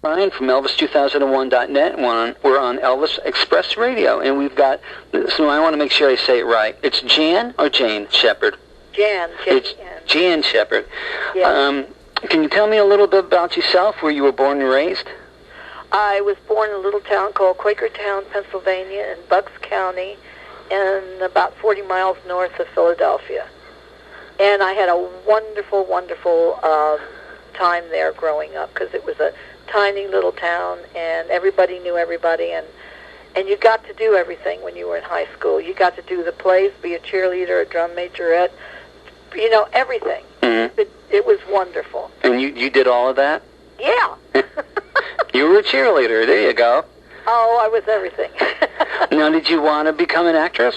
Krein from Elvis2001.net. We're on Elvis Express Radio, and we've got, so I want to make sure I say it right. It's Jan or Jane Shepard? Jan. It's Jan Shepard. Yes. Can you tell me a little bit about yourself, where you were born and raised? I was born in a little town called Quakertown, Pennsylvania, in Bucks County, and about 40 miles north of Philadelphia. And I had a wonderful, wonderful time there growing up, because it was a tiny little town, and everybody knew everybody, and you got to do everything when you were in high school. You got to do the plays, be a cheerleader, a drum majorette, everything. Mm-hmm. It was wonderful. And you did all of that? Yeah. You were a cheerleader. There you go. Oh, I was everything. Now, did you want to become an actress?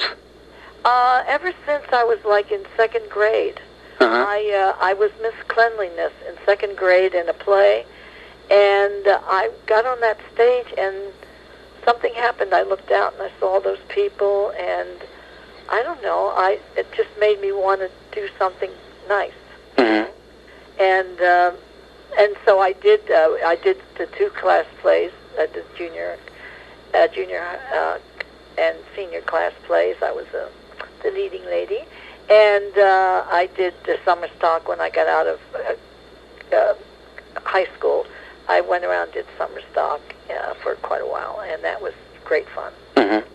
Ever since I was like in second grade. I was Miss Cleanliness in second grade in a play, and I got on that stage, and something happened. I looked out and I saw those people, and I don't know. It just made me want to do something nice. Mm-hmm. And so I did. I did the 2 class plays. I did junior and senior class plays. I was the leading lady, and I did the summer stock when I got out of high school. I went around and did summer stock for quite a while, and that was great fun. Mm-hmm.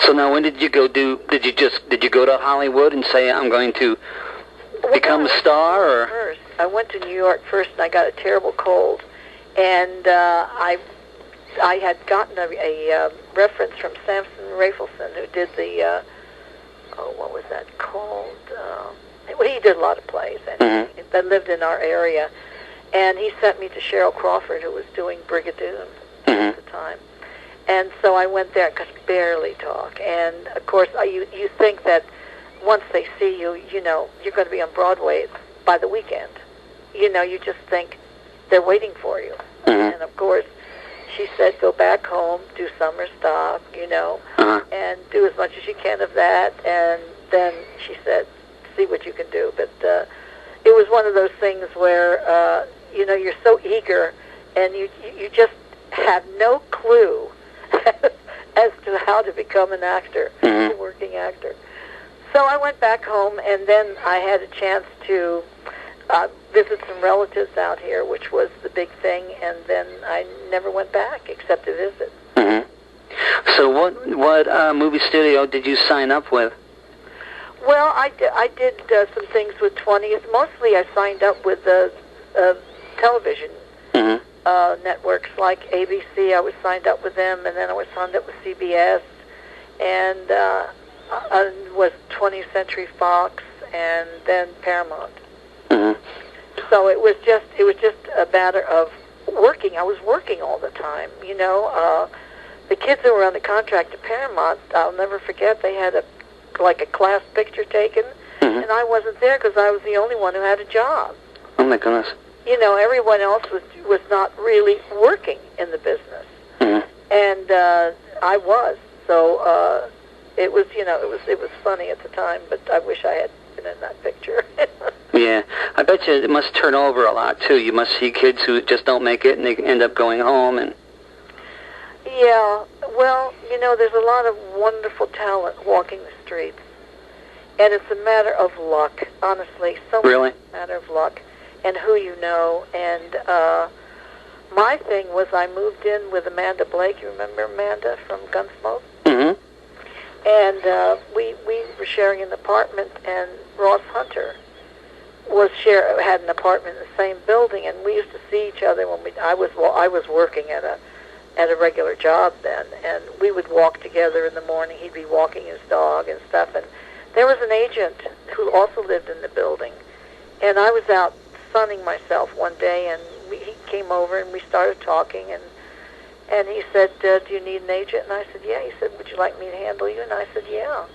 So now, when did you go do? Did you go to Hollywood and say, I'm going to become a star? Or first, I went to New York first, and I got a terrible cold, and I had gotten a reference from Samson Rafelson, who did the what was that called? Well, he did a lot of plays, and that lived in our area. And he sent me to Cheryl Crawford, who was doing Brigadoon at the time. And so I went there. I could barely talk. And, of course, you think that once they see you, you're going to be on Broadway by the weekend. You just think they're waiting for you. Mm-hmm. And, of course, she said, go back home, do summer stock, and do as much as you can of that. And then she said, see what you can do. But it was one of those things where, you're so eager, and you just have no clue as to how to become an actor, a working actor. So I went back home, and then I had a chance to visit some relatives out here, which was the big thing, and then I never went back except to visit. Mm-hmm. So what movie studio did you sign up with? Well, I did some things with 20th. Mostly I signed up with television networks like ABC. I was signed up with them, and then I was signed up with CBS, and I was 20th Century Fox, and then Paramount. Mm-hmm. So it was just a matter of working. I was working all the time. The kids who were on the contract at Paramount, I'll never forget. They had a class picture taken, and I wasn't there because I was the only one who had a job. Oh my goodness! Everyone else was not really working in the business, and I was. So it was it was funny at the time, but I wish I had been in that picture. Yeah, I bet you it must turn over a lot too. You must see kids who just don't make it, and they end up going home. And yeah, well, there's a lot of wonderful talent walking the streets, and it's a matter of luck, honestly. So really? Much a matter of luck and who you know. And my thing was I moved in with Amanda Blake. You remember Amanda from Gunsmoke? Mm-hmm. And we were sharing an apartment, and Ross Hunter had an apartment in the same building, and we used to see each other when I was working at a regular job then, and we would walk together in the morning. He'd be walking his dog and stuff, and there was an agent who also lived in the building, and I was out sunning myself one day, and he came over, and we started talking, and he said, do you need an agent? And I said, yeah. He said, would you like me to handle you? And I said, yeah.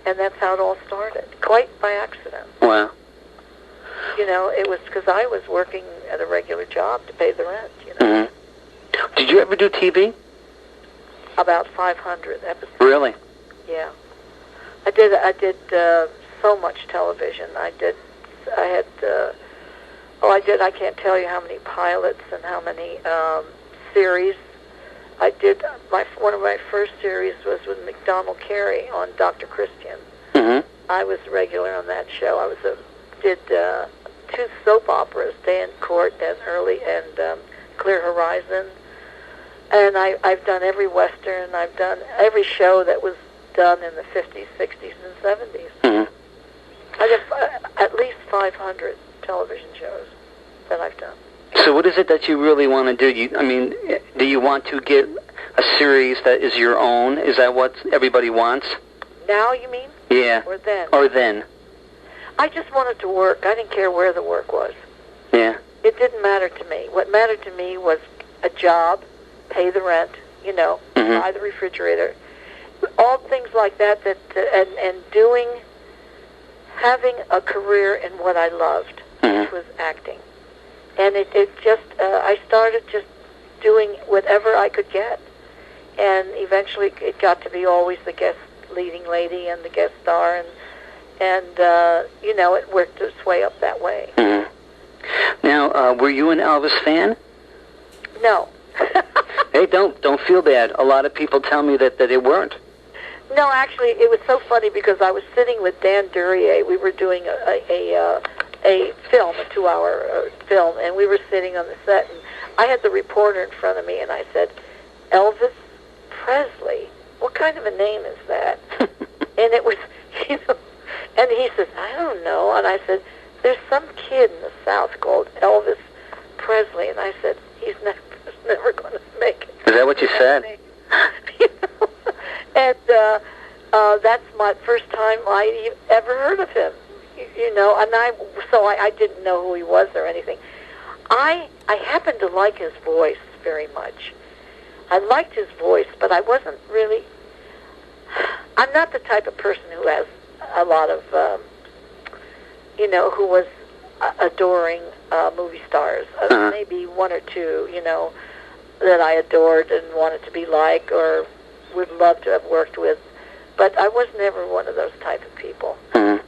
And that's how it all started, quite by accident. Wow. It was because I was working at a regular job to pay the rent, Mm-hmm. Did you ever do TV? About 500 episodes. Really? Yeah. I did so much television. I had Oh, I did. I can't tell you how many pilots and how many series. I did. One of my first series was with McDonald Carey on Dr. Christian. Mm-hmm. I was regular on that show. I did 2 soap operas, Day in Court and Clear Horizon. And I've done every Western. I've done every show that was done in the 50s, 60s, and 70s. Mm-hmm. I have at least 500 television shows that I've done. So what is it that you really want to do? Do you want to get a series that is your own? Is that what everybody wants? Now, you mean? Yeah. Or then? Or then. I just wanted to work. I didn't care where the work was. Yeah. It didn't matter to me. What mattered to me was a job, pay the rent, mm-hmm. buy the refrigerator, all things like that. And having a career in what I loved, mm-hmm. which was acting. And it just, I started just doing whatever I could get. And eventually it got to be always the guest leading lady and the guest star, and it worked its way up that way. Mm-hmm. Now, were you an Elvis fan? No. Hey, don't feel bad. A lot of people tell me that they weren't. No, actually, it was so funny because I was sitting with Dan Duryea. We were doing a film, a 2-hour film, and we were sitting on the set, and I had the reporter in front of me, and I said, Elvis Presley, what kind of a name is that? And it was, and he says, I don't know. And I said, there's some kid in the South called Elvis Presley. And I said, he's never going to make it. Is that what you said? And that's my first time I ever heard of him. And I didn't know who he was or anything. I happened to like his voice very much. I liked his voice, but I wasn't really... I'm not the type of person who has a lot of, who was adoring movie stars. Maybe one or two, that I adored and wanted to be like or would love to have worked with. But I was never one of those type of people. Mm-hmm.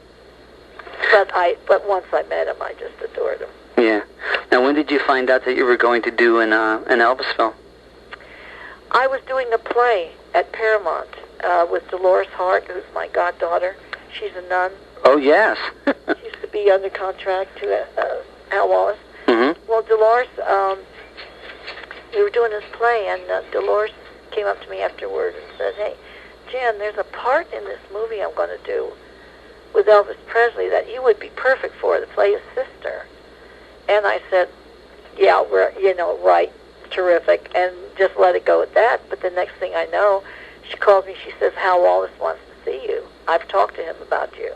But once I met him, I just adored him. Yeah. Now, when did you find out that you were going to do an Elvis film? I was doing a play at Paramount with Dolores Hart, who's my goddaughter. She's a nun. Oh, yes. She used to be under contract to Al Wallace. Mm-hmm. Well, Dolores, we were doing this play, and Dolores came up to me afterward and said, hey, Jan, there's a part in this movie I'm going to do with Elvis Presley that you would be perfect for, to play his sister. And I said, yeah, we're, right, terrific, and just let it go at that. But the next thing I know, she calls me, she says, Hal Wallace wants to see you. I've talked to him about you.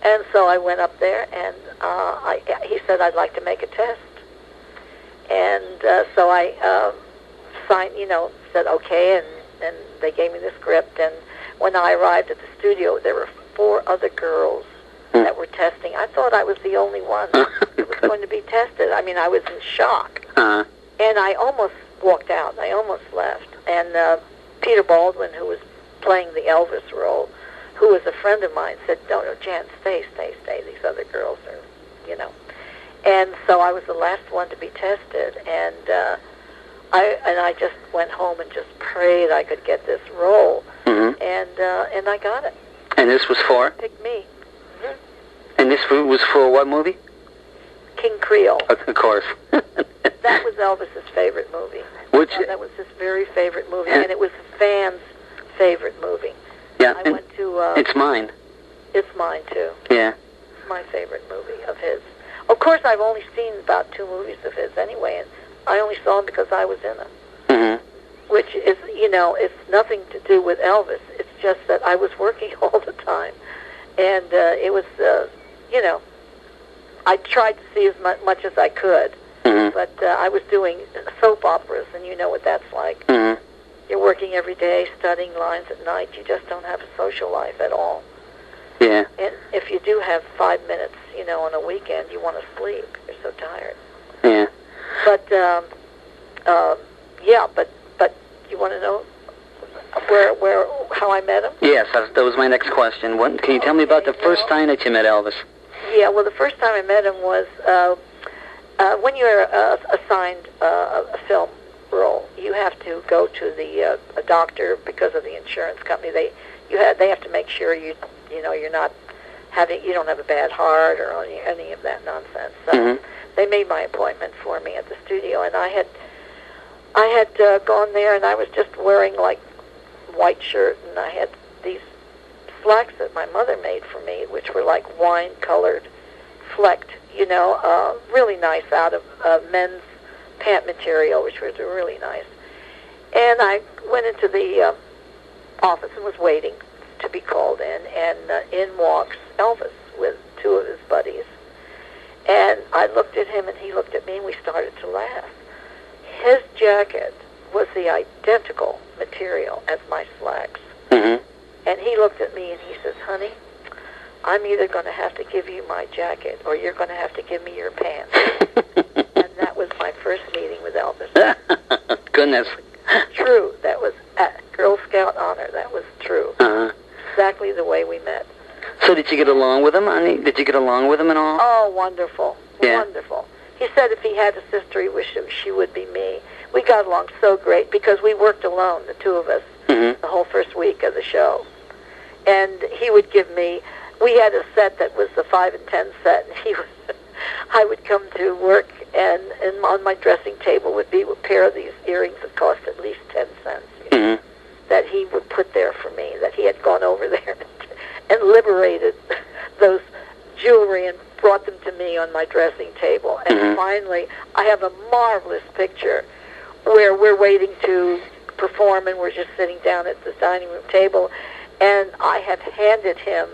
And so I went up there, and he said, I'd like to make a test. And so I signed, said okay, and they gave me the script. And when I arrived at the studio, there were 4 other girls that were testing. I thought I was the only one who was going to be tested. I mean, I was in shock. Uh-huh. And I almost walked out. I almost left. And Peter Baldwin, who was playing the Elvis role, who was a friend of mine, said, no, Jan, stay. These other girls are, And so I was the last one to be tested. And I just went home and just prayed I could get this role. Mm-hmm. And I got it. And this was for? Picked me. Mm-hmm. And this was for what movie? King Creole. Of course. That was Elvis's favorite movie. That was his very favorite movie, and it was a fan's favorite movie. Yeah, I went to... it's mine. It's mine, too. Yeah. It's my favorite movie of his. Of course, I've only seen about 2 movies of his anyway, and I only saw them because I was in them. Mm-hmm. Which is, it's nothing to do with Elvis. It's just that I was working all the time. And it was, I tried to see as much as I could. Mm-hmm. But I was doing soap operas, and you know what that's like. Mm-hmm. You're working every day, studying lines at night. You just don't have a social life at all. Yeah. And if you do have 5 minutes, on a weekend, you want to sleep. You're so tired. Yeah. But, but you want to know how I met him? Yes, that was my next question. Can you tell me about the first time that you met Elvis? Yeah, well, the first time I met him was when you're assigned a film role, you have to go to the a doctor because of the insurance company. They have to make sure you're not you don't have a bad heart or any of that nonsense. So they made my appointment for me at the studio, and I had gone there, and I was just wearing like white shirt, and I had these slacks that my mother made for me, which were like wine-colored, flecked, really nice out of men's pant material, which was really nice. And I went into the office and was waiting to be called in, and in walks Elvis with two of his buddies. And I looked at him, and he looked at me, and we started to laugh. His jacket was the identical material as my slacks. Mm-hmm. And he looked at me, and he says, "Honey, I'm either going to have to give you my jacket, or you're going to have to give me your pants." And that was my first meeting with Elvis. Goodness. True. That was Girl Scout honor. That was true. Uh-huh. Exactly the way we met. So did you get along with him, honey? Did you get along with him and all? Oh, wonderful. Yeah. Wonderful. He said if he had a sister, he wished she would be me. We got along so great because we worked alone, the two of us, the whole first week of the show. And he would give me, we had a set that was the 5 and 10 set, and I would come to work, and on my dressing table would be a pair of these earrings that cost at least 10 cents, that he would put there for me, that he had gone over there and liberated those jewelry and brought them to me on my dressing table. And finally, I have a marvelous picture where we're waiting to perform, and we're just sitting down at the dining room table, and I have handed him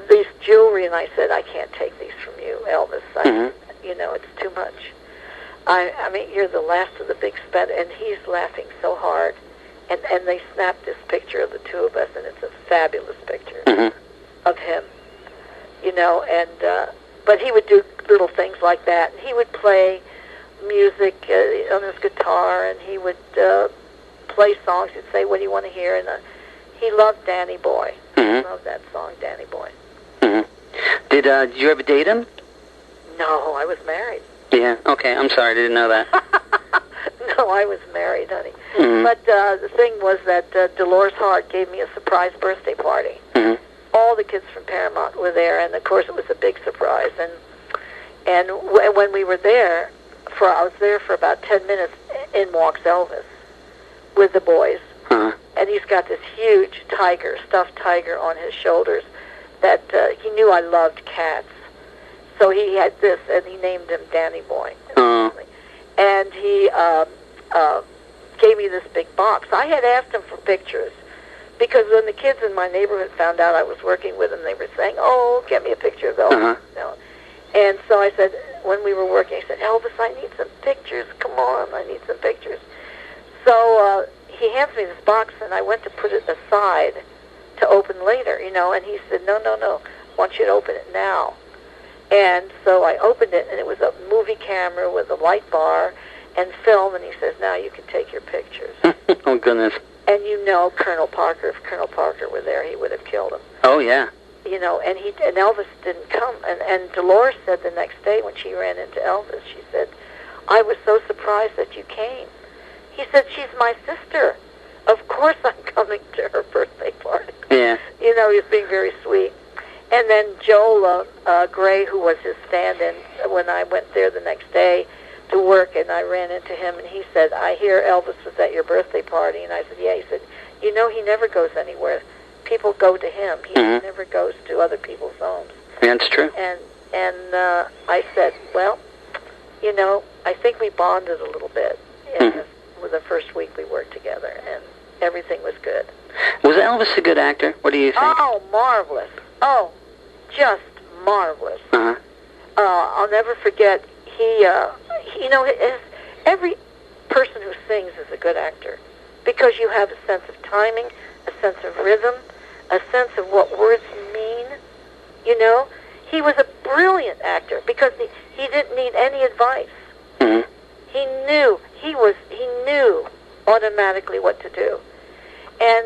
this jewelry, and I said, "I can't take these from you, Elvis. It's too much. I mean, you're the last of the big spend." And he's laughing so hard. And they snapped this picture of the two of us, and it's a fabulous picture of him. But he would do little things like that. And he would play music on his guitar, and he would play songs. He'd say, "What do you want to hear?" And he loved Danny Boy. He loved that song, Danny Boy. Did you ever date him? No, I was married. Yeah, okay, I'm sorry, I didn't know that. No, I was married, honey. But the thing was that Dolores Hart gave me a surprise birthday party. All the kids from Paramount were there, and of course it was a big surprise. And when we were there, I was there for about 10 minutes, in walks Elvis with the boys. And he's got this huge stuffed tiger on his shoulders that he knew I loved cats. So he had this, and he named him Danny Boy. And he gave me this big box. I had asked him for pictures, because when the kids in my neighborhood found out I was working with him, they were saying, "Oh, get me a picture of Elvis." And so I said, when we were working, I said, "Elvis, I need some pictures. Come on, I need some pictures." So he hands me this box, and I went to put it aside to open later, and he said, no, I want you to open it now. And so I opened it, and it was a movie camera with a light bar and film, and he says, "Now you can take your pictures." Oh, goodness. And Colonel Parker, if Colonel Parker were there, he would have killed him. Oh, yeah. And Elvis didn't come. And Dolores said the next day when she ran into Elvis, she said, "I was so surprised that you came." He said, "She's my sister. Of course I'm coming to her birthday party." Yeah. He was being very sweet. And then Joel Gray, who was his stand-in when I went there the next day to work, and I ran into him, and he said, "I hear Elvis was at your birthday party." And I said, "Yeah." He said, he never goes anywhere. People go to him. He never goes to other people's homes. That's true. And I said, "Well, I think we bonded a little bit with the first week we worked together, and everything was good." Was Elvis a good actor? What do you think? Oh, marvelous. Oh, just marvelous. I'll never forget, every person who sings is a good actor, because you have a sense of timing, a sense of rhythm, a sense of what words mean. He was a brilliant actor because he didn't need any advice. He knew automatically what to do. And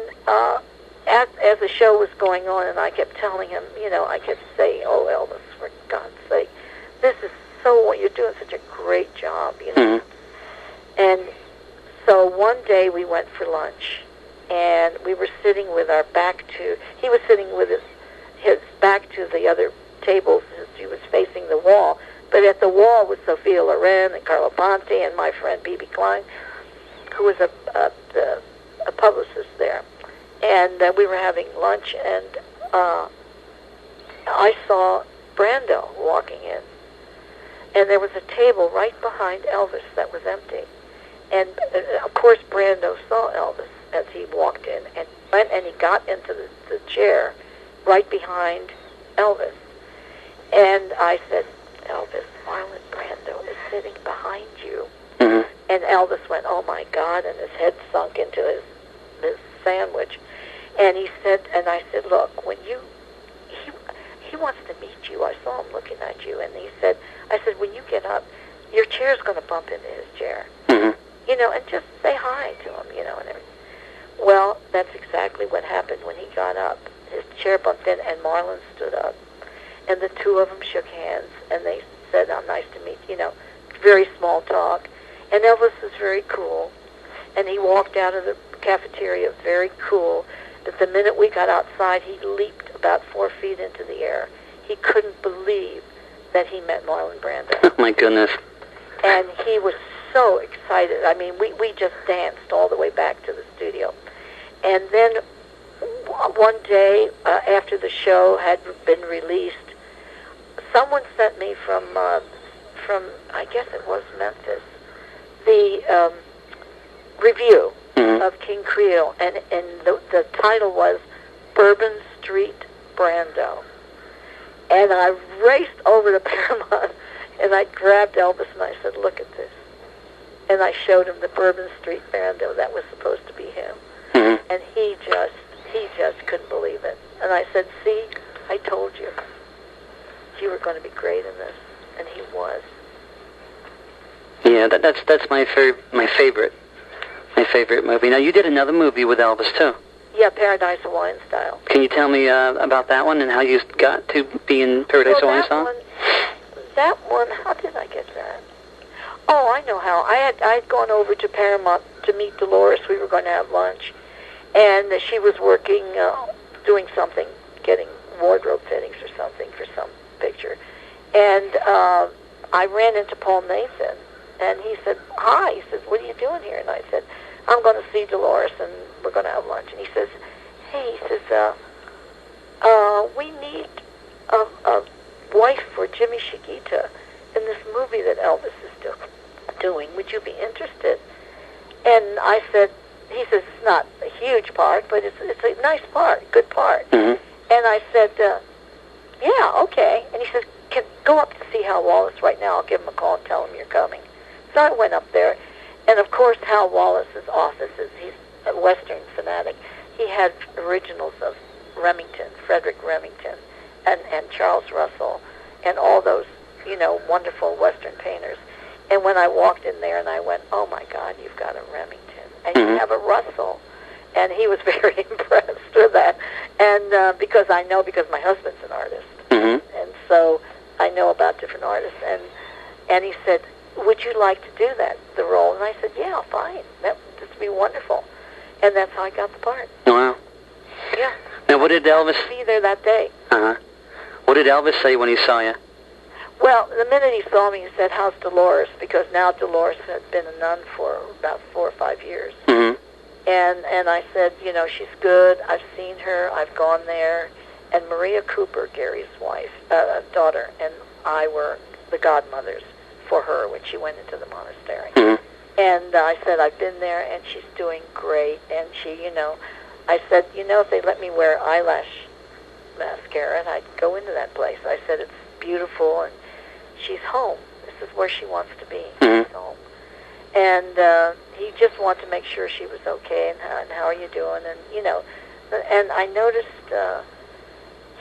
as the show was going on, and I kept telling him, I kept saying, "Oh, Elvis, for God's sake, this is you're doing such a great job, you know. And so one day we went for lunch, and we were sitting with our back to, he was sitting with his back to the other tables as he was facing the wall, but at the wall was Sophia Loren and Carlo Ponte and my friend B.B. Klein, who was a publicist there. And we were having lunch, and I saw Brando walking in. And there was a table right behind Elvis that was empty. And, of course, Brando saw Elvis as he walked in and went and he got into the chair right behind Elvis. And I said, Elvis, Marlon Brando is sitting behind you. And Elvis went, oh, my God, and his head sunk into his sandwich. And he said, and I said, look, when he wants to meet you. I saw him looking at you. And he said, I said, when you get up, your chair's going to bump into his chair. You know, and just say hi to him, you know, and everything. Well, that's exactly what happened when he got up. His chair bumped in, and Marlon stood up. And the two of them shook hands, and they said, oh, nice to meet you, know, very small talk. And Elvis was very cool. And he walked out of the cafeteria very cool. But the minute we got outside, he leaped about 4 feet into the air. He couldn't believe that he met Marlon Brando. Oh, my goodness. And he was so excited. I mean, we just danced all the way back to the studio. And then one day, after the show had been released, someone sent me from I guess it was Memphis, the review of King Creole, and the title was Bourbon Street Brando. And I raced over to Paramount, and I grabbed Elvis, and I said, look at this. And I showed him the Bourbon Street Brando that was supposed to be him. And he just couldn't believe it. And I said, see, I told you. You were going to be great in this. And he was. Yeah, that's my favorite movie. Now, you did another movie with Elvis, too. Yeah, Paradise Hawaiian Style. Can you tell me about that one and how you got to be in Paradise Hawaiian Style? That one, how did I get that? Oh, I know how. I had gone over to Paramount to meet Dolores. We were going to have lunch. And she was working, doing something, getting wardrobe fittings or something for some picture. And I ran into Paul Nathan. And he said, hi. He says, what are you doing here? And I said, I'm going to see Dolores, and we're going to have lunch. And he says, hey, he says, we need a wife for Jimmy Shigita in this movie that Elvis is doing. Would you be interested? And I said, he says, it's not a huge part, but it's a nice part, good part. And I said, yeah, okay. And he said, go up to see Hal Wallace right now. I'll give him a call and tell him you're coming. So I went up there, and of course Hal Wallace's office he's a Western fanatic. He had originals of Remington, Frederick Remington, and Charles Russell, and all those, you know, wonderful Western painters. And when I walked in there, and I went, oh my God, you've got a Remington, and you have a Russell. And he was very impressed with that. And because my husband's an artist. And so I know about different artists. And he said, would you like to do that, the role? And I said, yeah, fine. That would be wonderful. And that's how I got the part. Wow. Yeah. Now, what did Elvis... be there that day. What did Elvis say when he saw you? Well, the minute he saw me, he said, how's Dolores? Because now Dolores had been a nun for about 4 or 5 years. And I said, you know, she's good. I've seen her. I've gone there. And Maria Cooper, Gary's wife, daughter, and I were the godmothers for her when she went into the monastery. And I said, I've been there, and she's doing great. And she, you know, I said, you know, if they let me wear eyelash mascara, and I'd go into that place. I said, it's beautiful, and she's home. This is where she wants to be. She's home. And he just wanted to make sure she was okay, and how are you doing, and, you know. And I noticed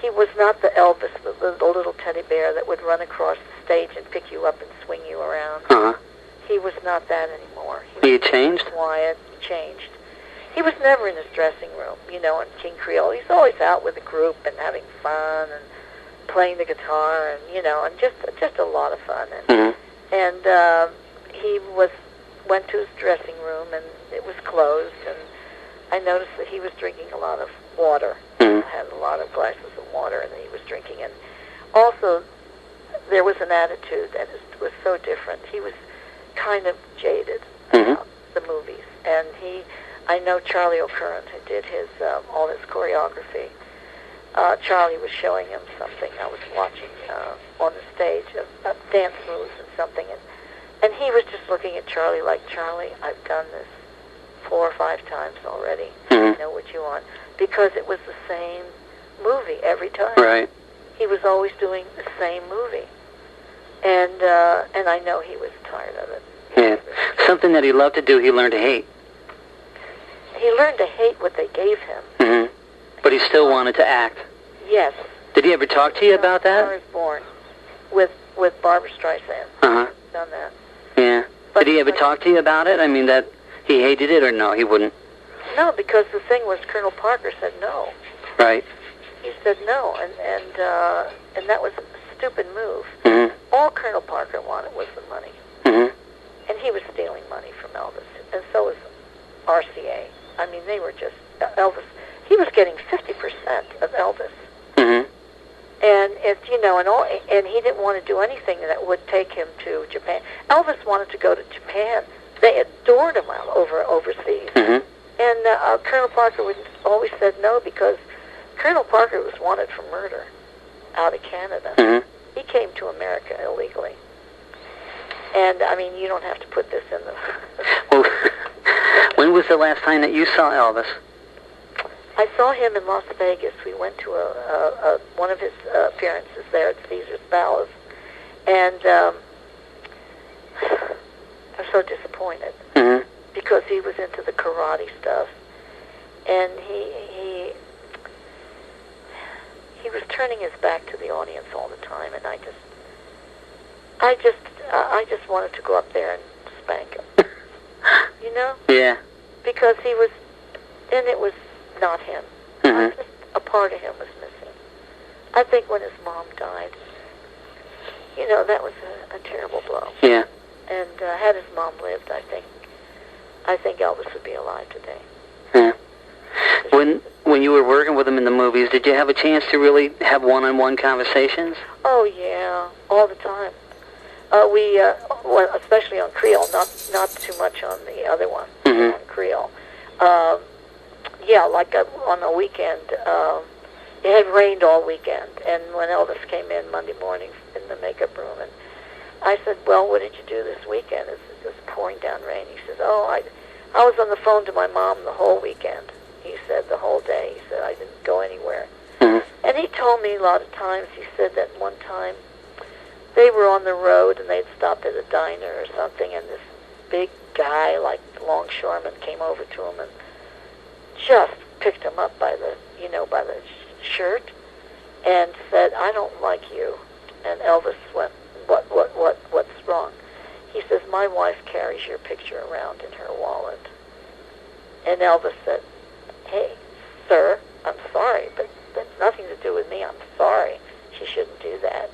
he was not the Elvis, the little teddy bear that would run across the stage and pick you up and swing you around. He was not that anymore. He had changed? Quiet, changed. He was never in his dressing room, you know, in King Creole. He's always out with a group and having fun, and, playing the guitar, and and just a lot of fun. And he went to his dressing room, and it was closed, and I noticed that he was drinking a lot of water. Had a lot of glasses of water, and he was drinking. And also, there was an attitude that was so different. He was kind of jaded about the movies, and I know Charlie O'Curran, who did all his choreography. Charlie was showing him something. I was watching on the stage of dance moves and something, and he was just looking at Charlie like, Charlie, I've done this 4 or 5 times already. I know what you want. Because it was the same movie every time. Right. He was always doing the same movie. And I know he was tired of it. Yeah. Something that he loved to do, he learned to hate. He learned to hate what they gave him. But he still wanted to act. Yes. Did he ever talk to you about that? I was born with Barbara Streisand. Uh-huh. Done that. Yeah. Did he ever talk to you about it? I mean, that he hated it, or no, he wouldn't? No, because the thing was, Colonel Parker said no. Right. He said no, and that was a stupid move. All Colonel Parker wanted was the money. And he was stealing money from Elvis, and so was RCA. I mean, they were just, Elvis, he was getting 50% of Elvis. And and he didn't want to do anything that would take him to Japan. Elvis wanted to go to Japan. They adored him overseas. And Colonel Parker always said no, because Colonel Parker was wanted for murder out of Canada. He came to America illegally. And, I mean, you don't have to put this in the... Well, when was the last time that you saw Elvis? I saw him in Las Vegas. We went to one of his appearances there at Caesar's Palace. And I was so disappointed. Because he was into the karate stuff. And he was turning his back to the audience all the time, and I just wanted to go up there and spank him. You know? Yeah. Because he was, and it was not him. Just a part of him was missing. I think when his mom died, that was a terrible blow. Yeah. And had his mom lived, I think Elvis would be alive today. Yeah. When you were working with him in the movies, did you have a chance to really have one-on-one conversations? Oh yeah, all the time. Well, especially on Creole, not too much on the other one, on Creole. Yeah, like on the weekend, it had rained all weekend, and when Elvis came in Monday morning in the makeup room, and I said, well, what did you do this weekend? It's just pouring down rain. He says, I was on the phone to my mom the whole weekend. He said, the whole day. He said, I didn't go anywhere. And he told me a lot of times, he said that one time they were on the road and they'd stopped at a diner or something, and this big guy, like the longshoreman, came over to him and just picked him up by the shirt and said, I don't like you. And Elvis went, what's wrong? He says, my wife carries your picture around in her wallet. And Elvis said, hey, sir, I'm sorry, but that's nothing to do with me. I'm sorry. She shouldn't do that.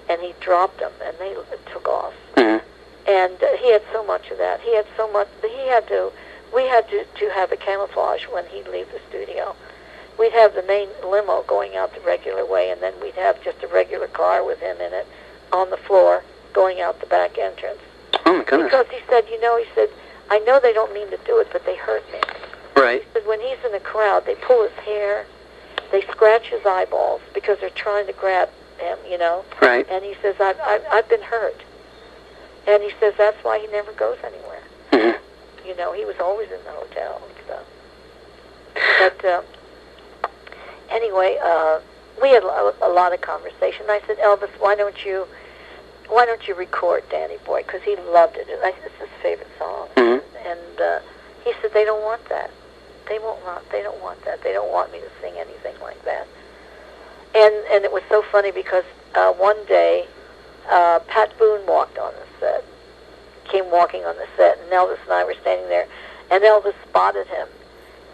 And he dropped them, and they took off. And he had so much of that. He had so much. We had to have a camouflage when he'd leave the studio. We'd have the main limo going out the regular way, and then we'd have just a regular car with him in it on the floor going out the back entrance. Oh, my goodness. Because he said, I know they don't mean to do it, but they hurt me. Right. He said when he's in the crowd, they pull his hair, they scratch his eyeballs because they're trying to grab him, Right. And he says, I've been hurt. And he says that's why he never goes anywhere. He was always in the hotel and stuff. But anyway, we had a lot of conversation. I said, Elvis, why don't you record Danny Boy? Because he loved it. It's his favorite song. And he said, they don't want that. They don't want that. They don't want me to sing anything like that. And it was so funny because one day Pat Boone walked on the set, came walking on the set, and Elvis and I were standing there, and Elvis spotted him.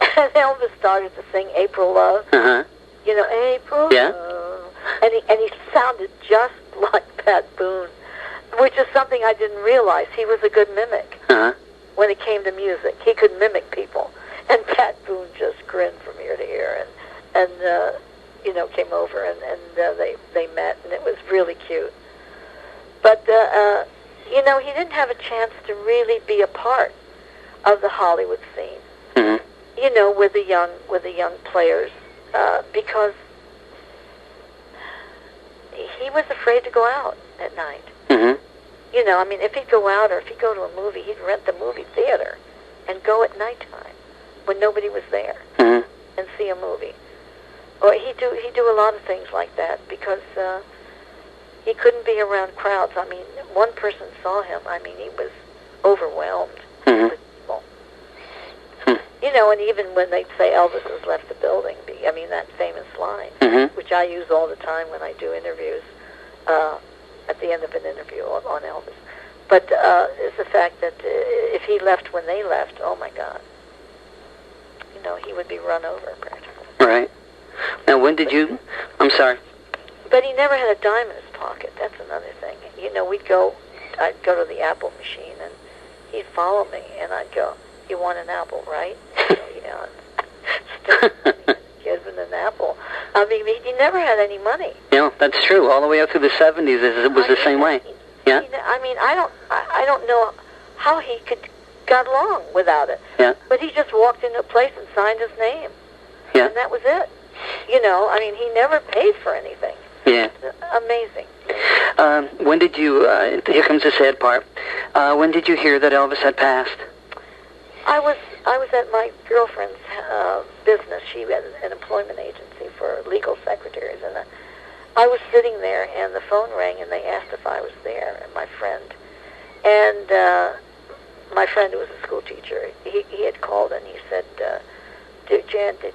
And Elvis started to sing April Love. April Love. And he sounded just like Pat Boone, which is something I didn't realize. He was a good mimic. Uh-huh. When it came to music, he could mimic people. And Pat Boone just grinned from ear to ear, and came over, and they met, and it was really cute. But he didn't have a chance to really be a part of the Hollywood scene. Mm-hmm. With the young players, because he was afraid to go out at night. Mm-hmm. If he'd go out or if he'd go to a movie, he'd rent the movie theater and go at nighttime when nobody was there, mm-hmm. and see a movie. Or he'd do a lot of things like that because he couldn't be around crowds. One person saw him. He was overwhelmed mm-hmm. with people. And even when they'd say Elvis has left the building, that famous line, mm-hmm. which I use all the time when I do interviews, at the end of an interview on Elvis. But is the fact that if he left when they left, oh my God, he would be run over practically. Right. Now, when did you... I'm sorry. But he never had a dime in his pocket. That's another thing. I'd go to the Apple machine, and he'd follow me, and I'd go, "You want an apple, right?" Given an apple. He never had any money. Yeah, that's true. All the way up through the 70s, it was the same way. Yeah. I don't know how he got along without it. Yeah. But he just walked into a place and signed his name. Yeah. And that was it. He never paid for anything. Yeah. Amazing. When did you, here comes the sad part, when did you hear that Elvis had passed? I was at my girlfriend's business. She had an employment agency for legal secretaries, and I was sitting there, and the phone rang, and they asked if I was there, and my friend who was a school teacher, he had called, and he said, "Jan, did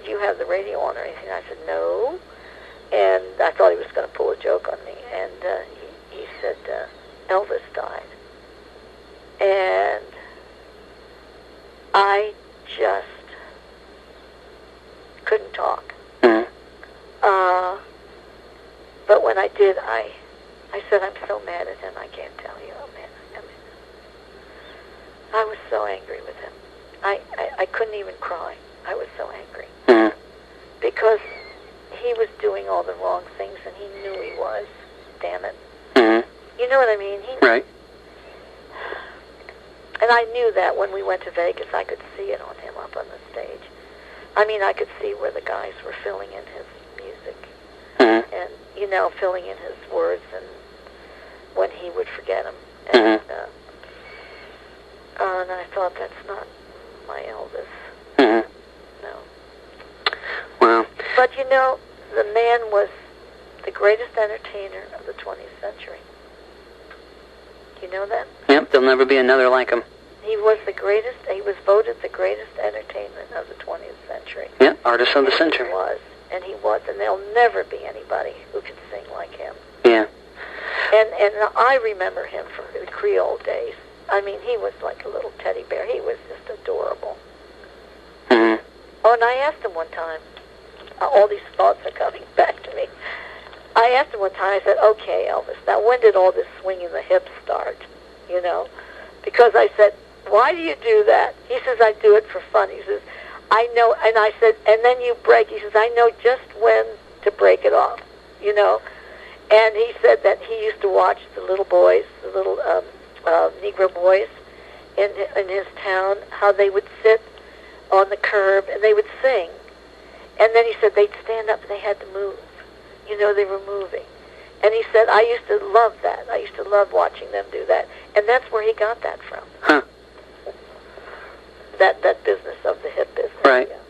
you have the radio on or anything?" I said, "No." And I thought he was going to pull a joke on me. And he said, "Elvis died." And I just couldn't talk. Mm-hmm. But when I did, I said, "I'm so mad at him, I can't tell you how mad I am." I was so angry with him. I couldn't even cry. I was so angry. Mm-hmm. Because he was doing all the wrong things, and he knew he was. Damn it. Mm-hmm. You know what I mean? Right. And I knew that when we went to Vegas, I could see it on him up on the stage. I could see where the guys were filling in his music. Mm-hmm. And, filling in his words, and when he would forget them. And, and I thought, that's not my Elvis. Mm-hmm. No. Wow. But, the man was the greatest entertainer of the 20th century. Do you know that? Yep, there'll never be another like him. He was the greatest. He was voted the greatest entertainment of the 20th century. Yeah, artist of the century. He was, and there'll never be anybody who can sing like him. Yeah. And I remember him from the Creole days. He was like a little teddy bear. He was just adorable. Mm-hmm. Oh, and I asked him one time. All these thoughts are coming back to me. I asked him one time. I said, "Okay, Elvis, now when did all this swinging the hips start? Because I said, why do you do that?" He says, "I do it for fun." He says, "I know." And I said, "And then you break." He says, "I know just when to break it off." And he said that he used to watch the little boys, the little Negro boys in his town, how they would sit on the curb and they would sing. And then he said they'd stand up and they had to move. They were moving. And he said, "I used to love that. I used to love watching them do that." And that's where he got that from. Huh. That business of the hip business. Right. Yeah.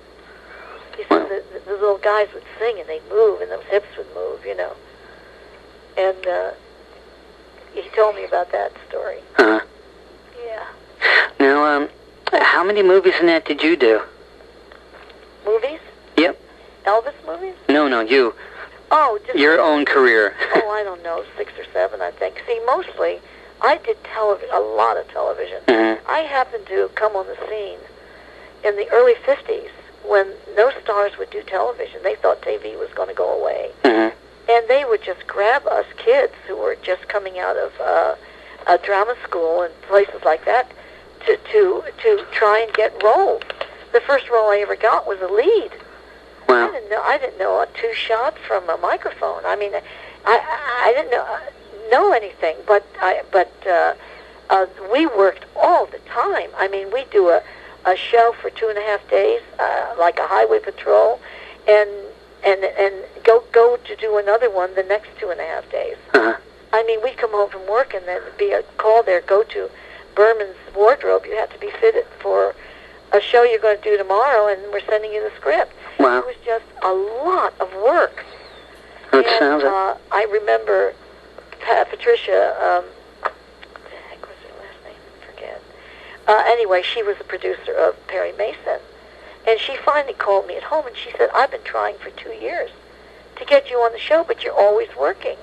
He said the little guys would sing and they'd move and those hips would move, And he told me about that story. Uh-huh. Yeah. Now, how many movies in that did you do? Movies? Yep. Elvis movies? No, you. Oh, just your own career. Oh, I don't know, 6 or 7, I think. See, mostly, I did a lot of television. Mm-hmm. I happened to come on the scene in the early 50s when no stars would do television. They thought TV was going to go away. Mm-hmm. And they would just grab us kids who were just coming out of a drama school and places like that to try and get roles. The first role I ever got was a lead. Wow. I didn't know a two shot from a microphone. I mean, I didn't know anything, but we worked all the time. I mean, we do a show for 2.5 days, like a highway patrol, and go to do another one the next 2.5 days. Uh-huh. I mean, we'd come home from work and then be a call there, go to Berman's wardrobe. You have to be fitted for a show you're going to do tomorrow, and we're sending you the script. Wow. It was just a lot of work. That sounds it. I remember Patricia, what the heck was her last name? I forget. Anyway, she was the producer of Perry Mason. And she finally called me at home, and she said, I've been trying for 2 years to get you on the show, but you're always working.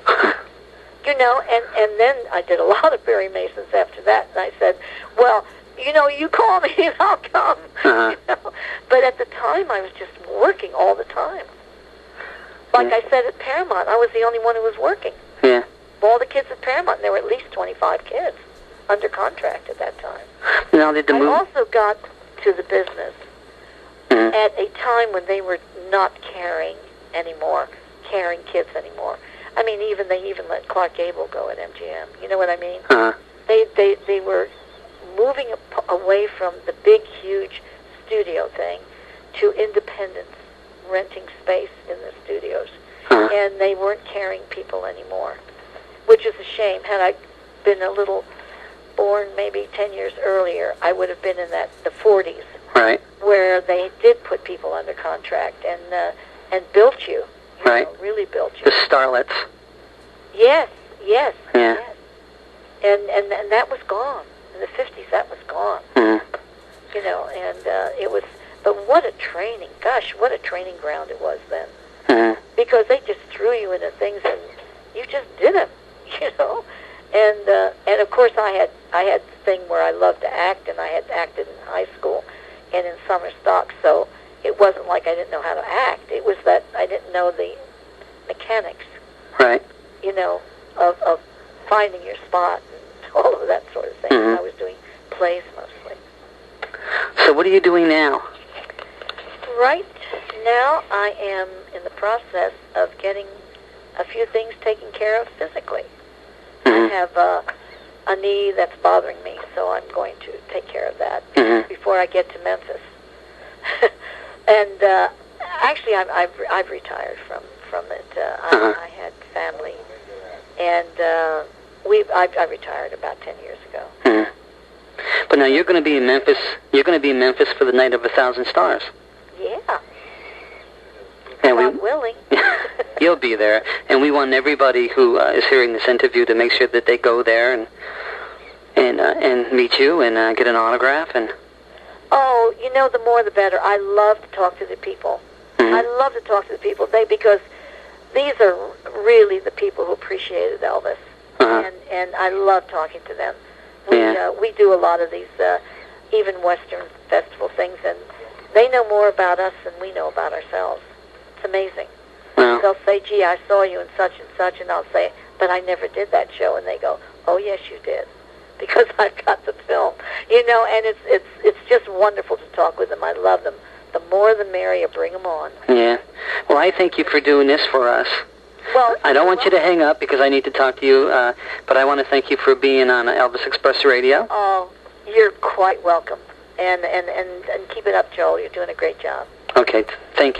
You know, and then I did a lot of Perry Masons after that, and I said, well, you know, you call me and I'll come. Uh-huh. You know? But at the time, I was just working all the time. Like I said at Paramount, I was the only one who was working. Yeah. Of all the kids at Paramount, there were at least 25 kids under contract at that time. Now, did the I also got to the business Mm-hmm. at a time when they were not carrying kids anymore. I mean, they even let Clark Gable go at MGM. You know what I mean? Uh-huh. They were moving away from the big, huge studio thing to independence, renting space in the studios. Uh-huh. And they weren't carrying people anymore, which is a shame. Had I been a little born maybe 10 years earlier, I would have been in the 40s. Right. Where they did put people under contract and built you. Right. Know, really built you. The starlets. Yes. Yeah. Yes. And that was gone. In the 50s, that was gone. Mm-hmm. You know, and it was, but what a training. Gosh, what a training ground it was then. Mm-hmm. Because they just threw you into things and you just did them, you know. And of course I had the thing where I loved to act, and I had acted in high school and in summer stock, so it wasn't like I didn't know how to act. It was that I didn't know the mechanics, Right. you know, of finding your spot and all of that sort of thing. Mm-hmm. I was doing plays mostly. So what are you doing now? Right now I am in the process of getting a few things taken care of physically. Mm-hmm. I have a knee that's bothering me, so I'm going to take care of that Mm-hmm. before I get to Memphis. And actually, I've retired from it. I had family, and I retired about 10 years ago. Mm-hmm. But now you're going to be in Memphis. You're going to be in Memphis for the Night of 1,000 Stars. Yeah. And God willing. You'll be there, and we want everybody who is hearing this interview to make sure that they go there and meet you and get an autograph. And Oh, you know, the more the better. I love to talk to the people. Mm-hmm. I love to talk to the people because these are really the people who appreciated Elvis, Uh-huh. and I love talking to them. Yeah. We do a lot of these even Western festival things, and they know more about us than we know about ourselves. It's amazing. Well, They'll say, gee, I saw you in such and such, and I'll say, but I never did that show. And they go, oh, yes, you did, because I've got the film. You know, and it's just wonderful to talk with them. I love them. The more the merrier. Bring them on. yeah. Well, I thank you for doing this for us. Well, I don't want you to hang up because I need to talk to you, but I want to thank you for being on Elvis Express Radio. Oh, you're quite welcome. And keep it up, Joel. You're doing a great job. Okay, thank you.